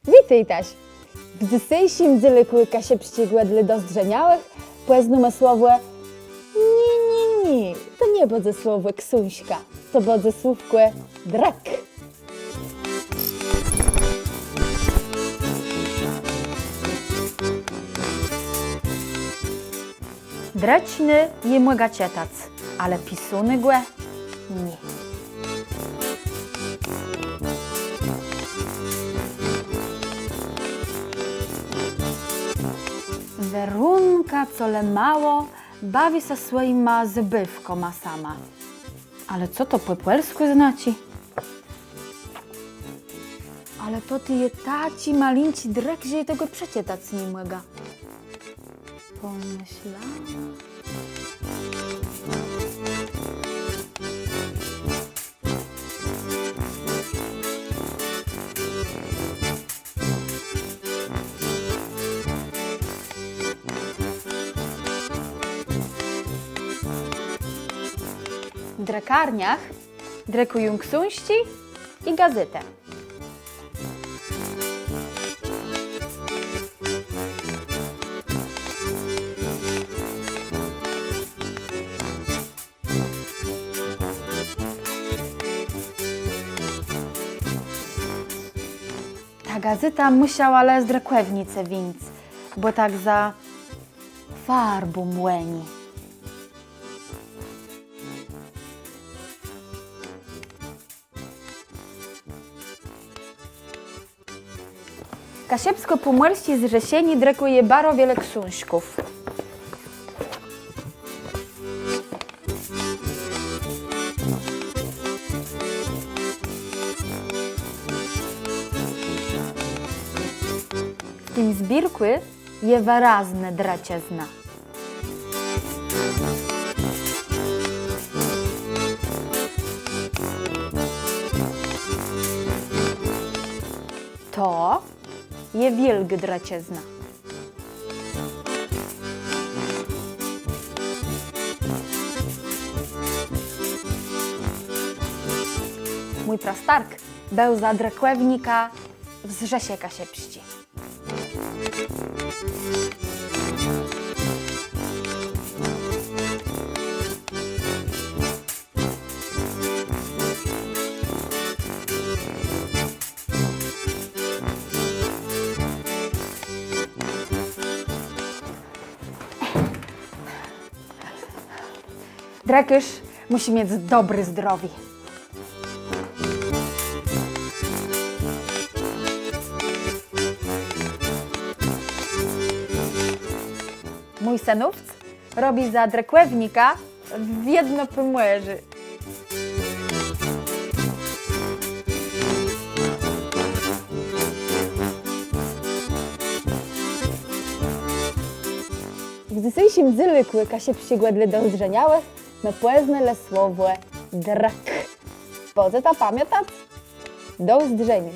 Witaj, Taś. Gdy sejsim dzylykły kasie przyciegłedly do zdrzeniałych, płeznume słowo ni, to nie bodze słowo ksuńśka, to bodze słówkłe drak. Drećny je młyga cietac, ale pisuny głe nie. Werunka, co le mało, bawi się swoima zbywkoma sama. Ale co to po polsku znaczy? Ale to ty je taci malinci drek, że je tego przecie tac nie młyga. Pomyślałam. W drekarniach drekują ksuńści i gazetę. Ta gazeta musiała ale z drekłewnicy winc, bo tak za farbu młeni. Kasiepsko-Pomorści z Rzesieni drekuje baro wiele ksuńśków. W tym zbirkły je wyrazne draciezna. To je wielg draciezna. Mój prastark był za drekłewnika w Zrzesie Kasiepści. Drekysz musi mieć dobry zdrowie. Mój senówc robi za drekłewnika w jedno pomłeży. Gdy sejsim dzylykły kasie przyciegłedly do zdrzeniałych, me płezne słowo drak. Bodze ta pamiętać? Do zdrzeni.